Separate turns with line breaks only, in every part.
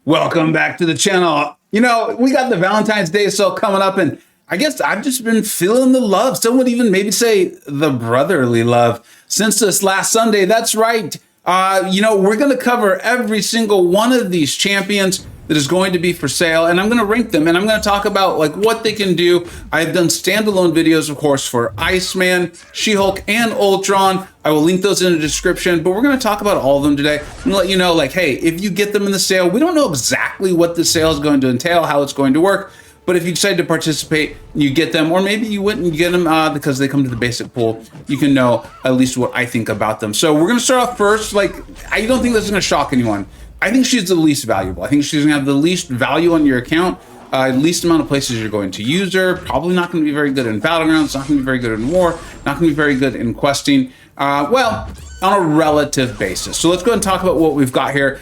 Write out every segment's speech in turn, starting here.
Welcome back to the channel. You know, we got the Valentine's Day sale coming up, and I guess I've just been feeling the love. Some would even maybe say the brotherly love since this last Sunday. That's right. We're going to cover every single one of these champions that is going to be for sale, and I'm going to rank them, and I'm going to talk about like what they can do. I've done standalone videos, of course, for Iceman, She-Hulk, and Ultron. I will link those in the description, but we're going to talk about all of them today and let you know, like, hey, if you get them in the sale, we don't know exactly what the sale is going to entail, how it's going to work. But if you decide to participate, you get them, or maybe you wouldn't get them because they come to the basic pool, you can know at least what I think about them. So we're going to start off first. Like, I don't think this is going to shock anyone. I think she's the least valuable. I think she's gonna have the least value on your account, least amount of places you're going to use her, probably not gonna be very good in Battlegrounds, not gonna be very good in War, not gonna be very good in questing, well, on a relative basis. So let's go ahead and talk about what we've got here.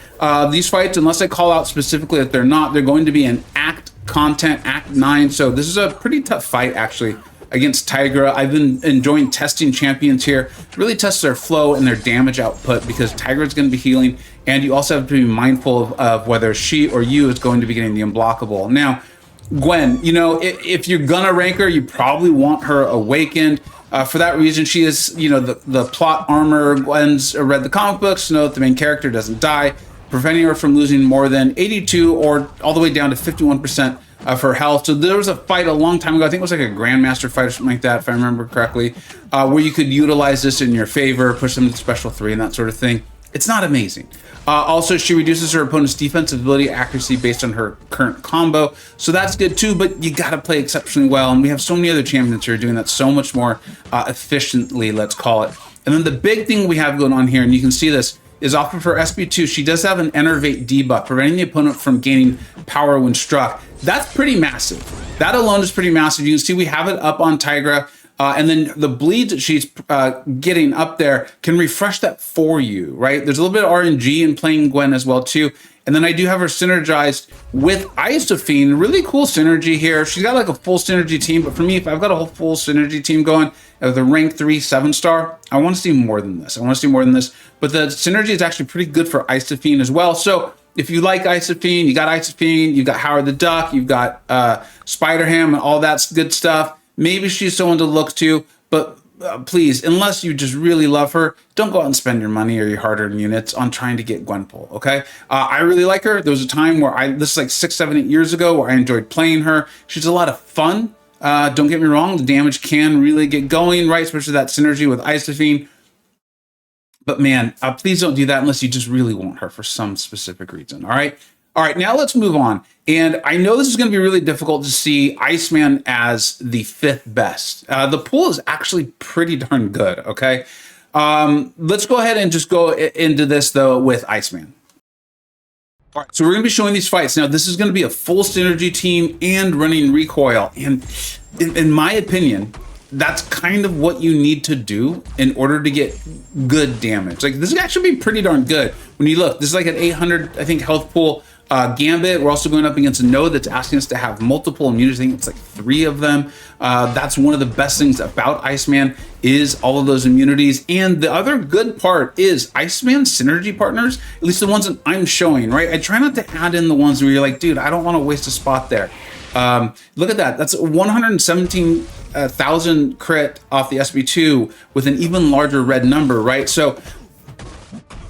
These fights, unless I call out specifically that they're not, they're going to be an Act content, Act 9. So this is a pretty tough fight, actually, against Tigra. I've been enjoying testing champions here, really test their flow and their damage output, because Tigra is going to be healing, and you also have to be mindful of whether she or you is going to be getting the unblockable. Now, Gwen, you know, if you're gonna rank her, you probably want her awakened. For that reason, she is, you know, the plot armor. Gwen's read the comic books to know that the main character doesn't die, preventing her from losing more than 82 or all the way down to 51% of her health. So there was a fight a long time ago, I think it was like a Grandmaster fight or something like that, if I remember correctly, where you could utilize this in your favor, push them to special 3 and that sort of thing. It's not amazing. Also, she reduces her opponent's defensive ability accuracy based on her current combo, so that's good too, but you gotta play exceptionally well, and we have so many other champions who are doing that so much more efficiently, let's call it. And then the big thing we have going on here, and you can see this, is off of her SB2, she does have an Enervate debuff, preventing the opponent from gaining power when struck. That's pretty massive. That alone is pretty massive. You can see we have it up on Tigra, and then the bleeds that she's getting up there can refresh that for you, right? There's a little bit of RNG in playing Gwen as well too. And then I do have her synergized with Isophine. Really cool synergy here. She's got like a full synergy team, but for me, if I've got a whole full synergy team going with a rank 3 7-star, I want to see more tthan this. I want to see more than this. But the synergy is actually pretty good for Isophine as well. So if you like Isophine, you got Isophine, you've got Howard the Duck, you've got Spider-Ham and all that good stuff. Maybe she's someone to look to, but please, unless you just really love her, don't go out and spend your money or your hard-earned units on trying to get Gwenpool, okay? I really like her. There was a time where this is like 6, 7, 8 years ago, where I enjoyed playing her. She's a lot of fun. Don't get me wrong, the damage can really get going, right? Especially that synergy with Isophine. But man, please don't do that unless you just really want her for some specific reason, all right? All right, now let's move on. And I know this is going to be really difficult to see Iceman as the 5th best. The pool is actually pretty darn good, okay? Let's go ahead and just go into this, though, with Iceman. All right, so we're going to be showing these fights. Now, this is going to be a full synergy team and running recoil. And in my opinion, that's kind of what you need to do in order to get good damage. Like, this is actually be pretty darn good. When you look, this is like an 800, I think, health pool. Gambit, we're also going up against a node that's asking us to have multiple immunities. I think it's like 3 of them. That's one of the best things about Iceman, is all of those immunities. And the other good part is Iceman synergy partners, at least the ones that I'm showing, right? I try not to add in the ones where you're like, dude, I don't want to waste a spot there. Look at that. That's 117,000 crit off the SB2 with an even larger red number, right? So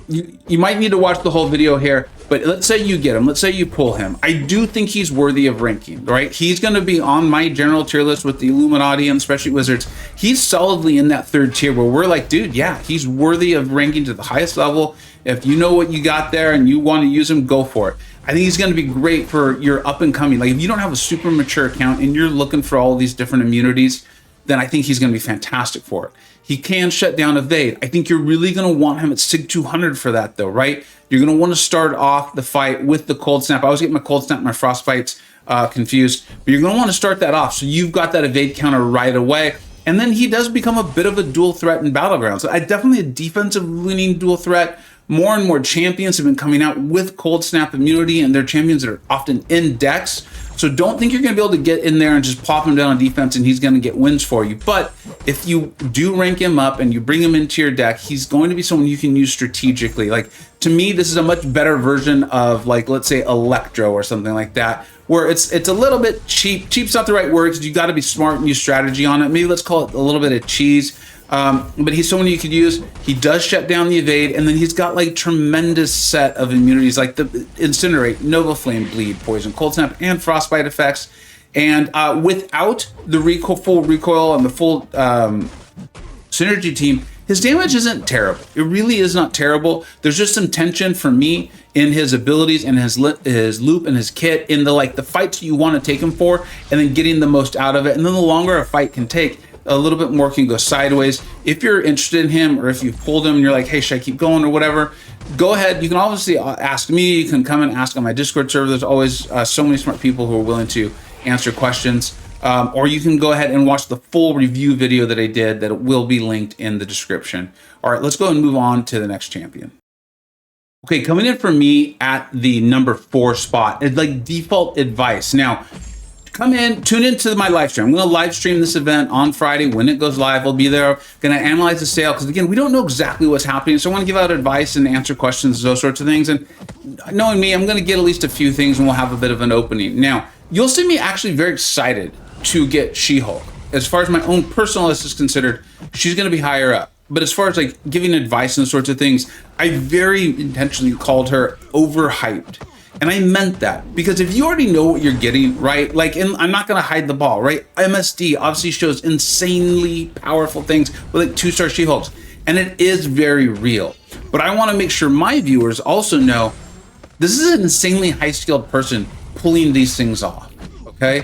you might need to watch the whole video here, but let's say you get him, let's say you pull him. I do think he's worthy of ranking, right? He's going to be on my general tier list with the Illuminati and Special Wizards. He's solidly in that 3rd tier where we're like, dude, yeah, he's worthy of ranking to the highest level. If you know what you got there and you want to use him, go for it. I think he's going to be great for your up and coming. Like, if you don't have a super mature account and you're looking for all of these different immunities, then I think he's going to be fantastic for it. He can shut down evade. I think you're really going to want him at Sig 200 for that, though, right? You're going to want to start off the fight with the Cold Snap. I always get my Cold Snap and my Frostbites confused, but you're going to want to start that off. So you've got that evade counter right away. And then he does become a bit of a dual threat in Battlegrounds. I definitely a defensive leaning dual threat, more and more champions have been coming out with cold snap immunity, and they're champions that are often in decks. So don't think you're going to be able to get in there and just plop him down on defense and he's going to get wins for you. But if you do rank him up and you bring him into your deck, he's going to be someone you can use strategically. Like, to me, this is a much better version of, like, let's say Electro or something like that, where it's a little bit cheap. Cheap's not the right word, because you got to be smart and use strategy on it. Maybe let's call it a little bit of cheese. But he's someone you could use. He does shut down the evade, and then he's got like tremendous set of immunities, like the Incinerate, Nova Flame, Bleed, Poison, Cold Snap, and Frostbite effects. And without the full recoil and the full synergy team, his damage isn't terrible. It really is not terrible. There's just some tension for me in his abilities and his loop and his kit in the fights you want to take him for, and then getting the most out of it. And then the longer a fight can take, a little bit more can go sideways. If you're interested in him, or if you've pulled him and you're like, hey, should I keep going or whatever, go ahead. You can obviously ask me. You can come and ask on my Discord server. There's always so many smart people who are willing to answer questions. Or you can go ahead and watch the full review video that I did that will be linked in the description. All right, let's go and move on to the next champion. Okay, coming in for me at the number 4 spot, it's like default advice. Now, come in, tune into my live stream. I'm going to live stream this event on Friday when it goes live. I'll be there, going to analyze the sale, because again, we don't know exactly what's happening. So I want to give out advice and answer questions, those sorts of things. And knowing me, I'm going to get at least a few things and we'll have a bit of an opening. Now, you'll see me actually very excited to get She-Hulk. As far as my own personal list is considered, she's going to be higher up. But as far as like giving advice and those sorts of things, I very intentionally called her overhyped. And I meant that, because if you already know what you're getting, right? Like, I'm not going to hide the ball, right? MSD obviously shows insanely powerful things with like 2-star She-Hulks, and it is very real. But I want to make sure my viewers also know this is an insanely high-skilled person pulling these things off, okay?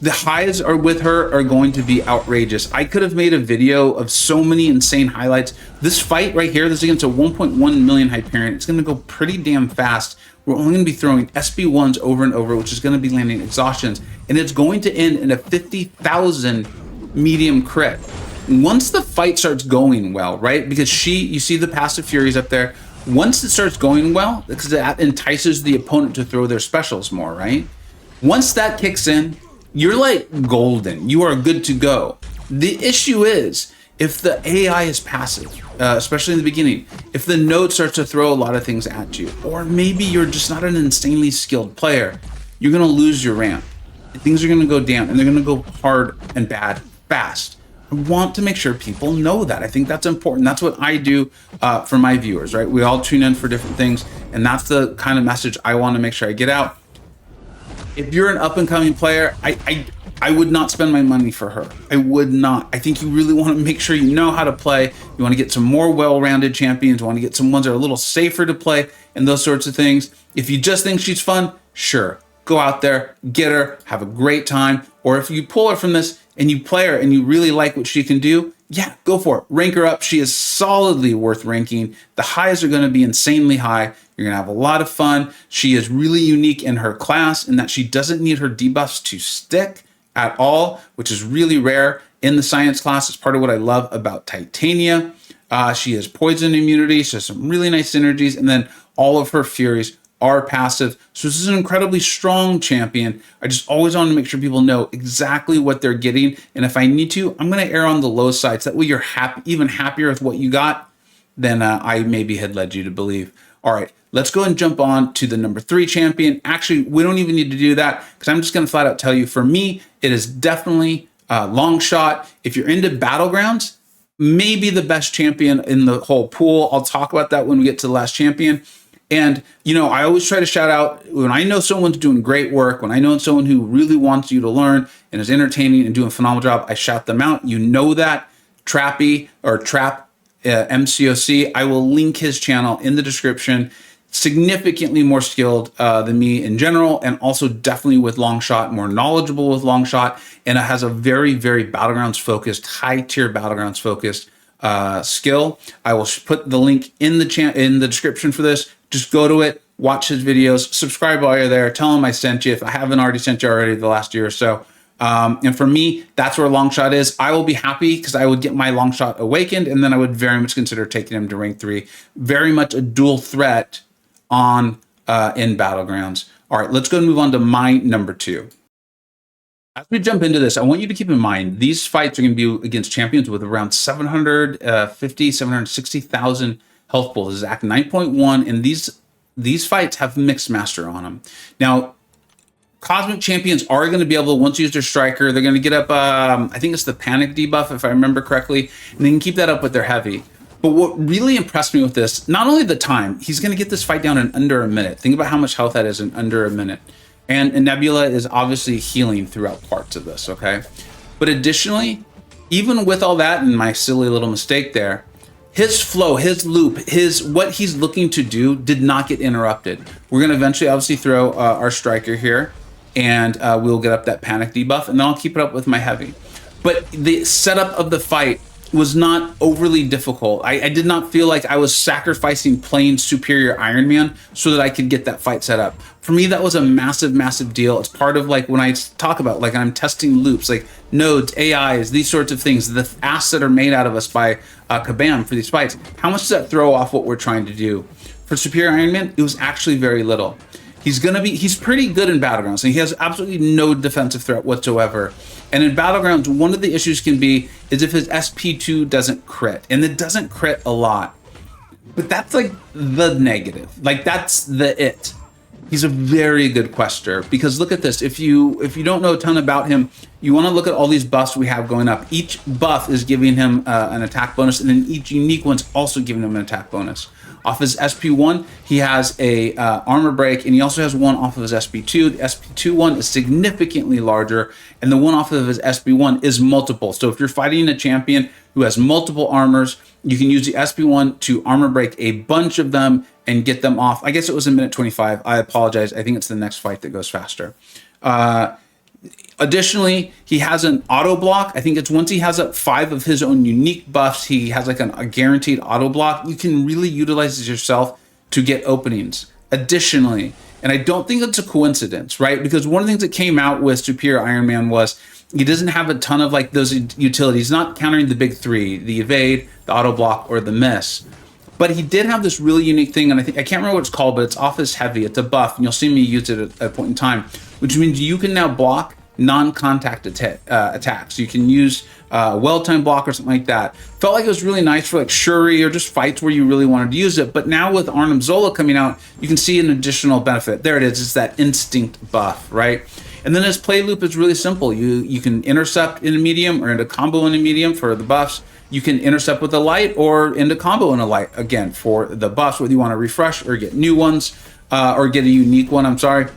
The highs are with her are going to be outrageous. I could have made a video of so many insane highlights. This fight right here, this is against a 1.1 million Hyperion. It's going to go pretty damn fast. We're only going to be throwing SB1s over and over, which is going to be landing exhaustions. And it's going to end in a 50,000 medium crit. Once the fight starts going well, right? Because you see the passive furies up there. Once it starts going well, because that entices the opponent to throw their specials more, right? Once that kicks in, you're like golden. You are good to go. The issue is, if the AI is passive, especially in the beginning, if the node starts to throw a lot of things at you, or maybe you're just not an insanely skilled player, you're going to lose your ramp. Things are going to go down, and they're going to go hard and bad fast. I want to make sure people know that. I think that's important. That's what I do for my viewers, right? We all tune in for different things, and that's the kind of message I want to make sure I get out. If you're an up-and-coming player, I would not spend my money for her. I would not. I think you really want to make sure you know how to play. You want to get some more well-rounded champions. You want to get some ones that are a little safer to play and those sorts of things. If you just think she's fun, sure. Go out there, get her, have a great time. Or if you pull her from this and you play her and you really like what she can do, yeah, go for it. Rank her up. She is solidly worth ranking. The highs are going to be insanely high. You're going to have a lot of fun. She is really unique in her class in that she doesn't need her debuffs to stick at all, which is really rare in the science class. It's part of what I love about Titania. She has poison immunity. She has some really nice synergies. And then all of her furies are passive. So this is an incredibly strong champion. I just always want to make sure people know exactly what they're getting. And if I need to, I'm going to err on the low side. So that way you're even happier with what you got than I maybe had led you to believe. All right, let's go and jump on to the number 3 champion. Actually, we don't even need to do that, because I'm just going to flat out tell you, for me, it is definitely a long shot. If you're into Battlegrounds, maybe the best champion in the whole pool. I'll talk about that when we get to the last champion. And, you know, I always try to shout out when I know someone's doing great work, when I know someone who really wants you to learn and is entertaining and doing a phenomenal job, I shout them out. You know that. Trappy or Trap MCoC. I will link his channel in the description. Significantly more skilled than me in general, and also definitely with Longshot, more knowledgeable with Longshot, and it has a very, very Battlegrounds focused, high tier Battlegrounds focused skill. I will put the link in the description for this. Just go to it, watch his videos, subscribe while you're there, tell him I sent you if I haven't already sent you already the last year or so. And for me, that's where long shot is. I will be happy because I would get my long shot awakened, and then I would very much consider taking him to rank 3. Very much a dual threat on in Battlegrounds. All right, let's go and move on to my number 2. As we jump into this, I want you to keep in mind these fights are going to be against champions with around 760,000 health pools. This is Act 9.1, and these fights have Mixed Master on them. Now, Cosmic Champions are going to be able to, once use their Striker, they're going to get up, I think it's the Panic debuff, if I remember correctly, and they can keep that up with their Heavy. But what really impressed me with this, not only the time, he's going to get this fight down in under a minute. Think about how much health that is in under a minute. And Nebula is obviously healing throughout parts of this, okay? But additionally, even with all that and my silly little mistake there, his flow, his loop, what he's looking to do did not get interrupted. We're going to eventually obviously throw our Striker here, and we'll get up that Panic debuff, and then I'll keep it up with my Heavy. But the setup of the fight was not overly difficult. I did not feel like I was sacrificing playing superior Iron Man so that I could get that fight set up. For me, that was a massive, massive deal. It's part of like when I talk about like I'm testing loops, like nodes, AIs, these sorts of things, the asks that are made out of us by Kabam for these fights. How much does that throw off what we're trying to do? For superior Iron Man, it was actually very little. He's pretty good in Battlegrounds, and he has absolutely no defensive threat whatsoever. And in Battlegrounds, one of the issues can be is if his SP2 doesn't crit, and it doesn't crit a lot. But that's like the negative. Like that's the it. He's a very good quester, because look at this. If you don't know a ton about him, you want to look at all these buffs we have going up. Each buff is giving him an attack bonus, and then each unique one's also giving him an attack bonus. Off his SP1, he has a armor break, and he also has one off of his SP2. The SP2 one is significantly larger, and the one off of his SP1 is multiple. So if you're fighting a champion who has multiple armors, you can use the SP1 to armor break a bunch of them and get them off. I guess it was in minute 25. I apologize. I think it's the next fight that goes faster. Additionally, he has an auto block. I think it's once he has up 5 of his own unique buffs, he has like a guaranteed auto block. You can really utilize this yourself to get openings. Additionally, and I don't think it's a coincidence, right? Because one of the things that came out with Superior Iron Man was he doesn't have a ton of like those utilities, He's not countering the big 3, the evade, the auto block, or the miss. But he did have this really unique thing, and I can't remember what it's called, but it's off his Heavy. It's a buff, and you'll see me use it at a point in time, which means you can now block non-contact attacks. You can use well-timed block or something like that. Felt like it was really nice for like Shuri or just fights where you really wanted to use it. But now with Arnim Zola coming out, you can see an additional benefit. There it is. It's that instinct buff, right? And then his play loop is really simple. You can intercept in a medium or into combo in a medium for the buffs. You can intercept with a light or into combo in a light, again, for the buffs, whether you want to refresh or get new ones or get a unique one, I'm sorry.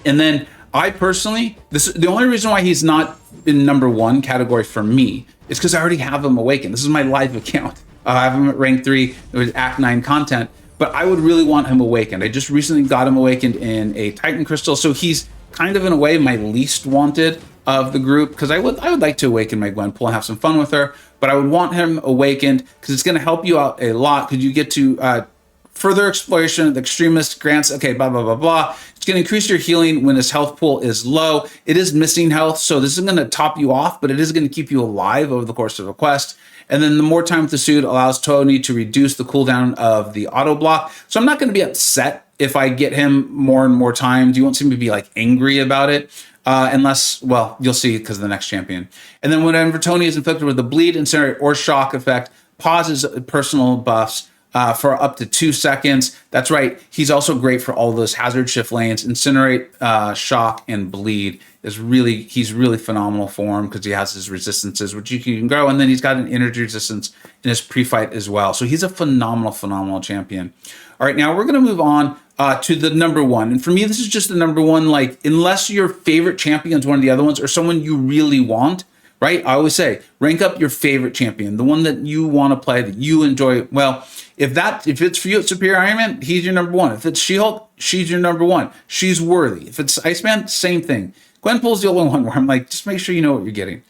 And then I personally, the only reason why he's not in number 1 category for me is because I already have him awakened. This is my live account. I have him at rank 3 with Act 9 content, but I would really want him awakened. I just recently got him awakened in a Titan Crystal, so he's kind of in a way my least wanted of the group, because I would like to awaken my Gwenpool and have some fun with her, but I would want him awakened because it's going to help you out a lot, because you get to further exploration of the extremist grants, okay, blah, blah, blah, blah. It's going to increase your healing when his health pool is low. It is missing health, so this isn't going to top you off, but it is going to keep you alive over the course of a quest. And then the more time with the suit allows Tony to reduce the cooldown of the auto block. So I'm not going to be upset if I get him more and more times. You won't seem to be like angry about it. Unless, well, you'll see because of the next champion. And then whenever Tony is inflicted with the bleed, incinerate, or shock effect, pauses personal buffs for up to 2 seconds. That's right. He's also great for all those hazard shift lanes. Incinerate, shock, and bleed he's really phenomenal for him because he has his resistances, which you can grow. And then he's got an energy resistance in his pre-fight as well. So he's a phenomenal champion. All right, now we're going to move on to the number 1. And for me, this is just the number 1, like, unless your favorite champion is one of the other ones or someone you really want, right? I always say, rank up your favorite champion, the one that you want to play, that you enjoy. Well, if it's for you, it's Superior Iron Man, he's your number 1. If it's She-Hulk, she's your number 1. She's worthy. If it's Iceman, same thing. Gwenpool's the only one where I'm like, just make sure you know what you're getting.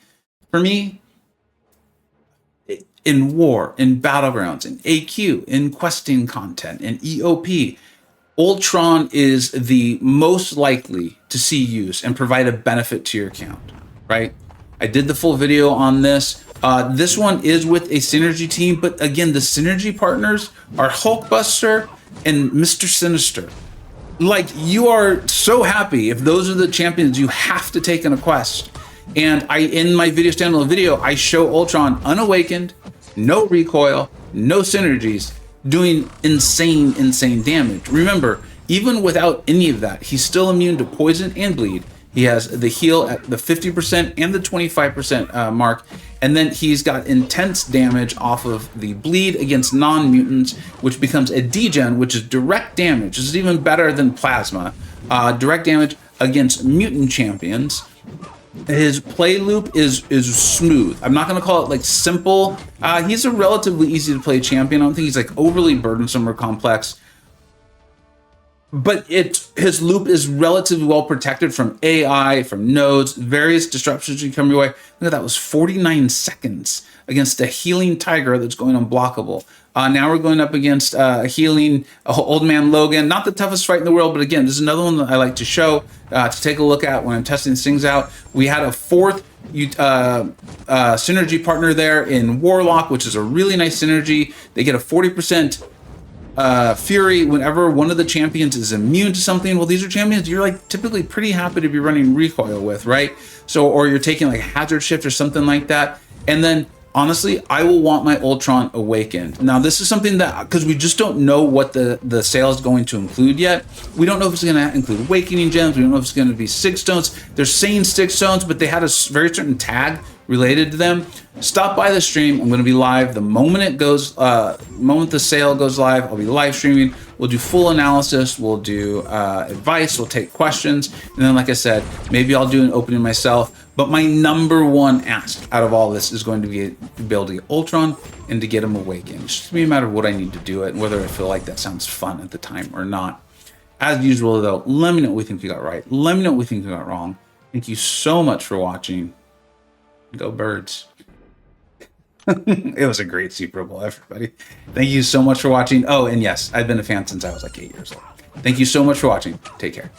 For me, in war, in battlegrounds, in AQ, in questing content, in EOP, Ultron is the most likely to see use and provide a benefit to your account, right? I did the full video on this. This one is with a synergy team, but again, the synergy partners are Hulkbuster and Mr. Sinister. Like, you are so happy if those are the champions you have to take in a quest. And in my video standalone video, I show Ultron unawakened, no recoil, no synergies, doing insane damage. Remember, even without any of that, he's still immune to poison and bleed. He has the heal at the 50% and the 25% mark. And then he's got intense damage off of the bleed against non-mutants, which becomes a degen, which is direct damage. This is even better than plasma. Direct damage against mutant champions. His play loop is smooth. I'm not going to call it like simple. He's a relatively easy to play champion. I don't think he's like overly burdensome or complex. But his loop is relatively well protected from AI, from nodes, various disruptions you come your way. Look at that, was 49 seconds against a healing tiger that's going unblockable. Now we're going up against a healing old man Logan. Not the toughest fight in the world, but again, this is another one that I like to show, to take a look at when I'm testing these things out. We had a fourth synergy partner there in Warlock, which is a really nice synergy. They get a 40% Fury whenever one of the champions is immune to something. Well, these are champions you're like typically pretty happy to be running recoil with, right? So, or you're taking like hazard shift or something like that. And then honestly, I will want my Ultron awakened. Now, this is something that, because we just don't know what the sale is going to include yet. We don't know if it's going to include awakening gems. We don't know if it's going to be 6 stones. They're saying 6 stones, but they had a very certain tag related to them. Stop by the stream. I'm going to be live the moment it goes, moment the sale goes live. I'll be live streaming. We'll do full analysis. We'll do advice. We'll take questions. And then, like I said, maybe I'll do an opening myself. But my number one ask out of all this is going to be to be able to get Ultron and to get him awakened. It's just be a matter of what I need to do it and whether I feel like that sounds fun at the time or not. As usual, though, let me know what we think we got right. Let me know what we think we got wrong. Thank you so much for watching. Go Birds. It was a great Super Bowl, everybody. Thank you so much for watching. Oh, and yes, I've been a fan since I was like 8 years old. Thank you so much for watching. Take care.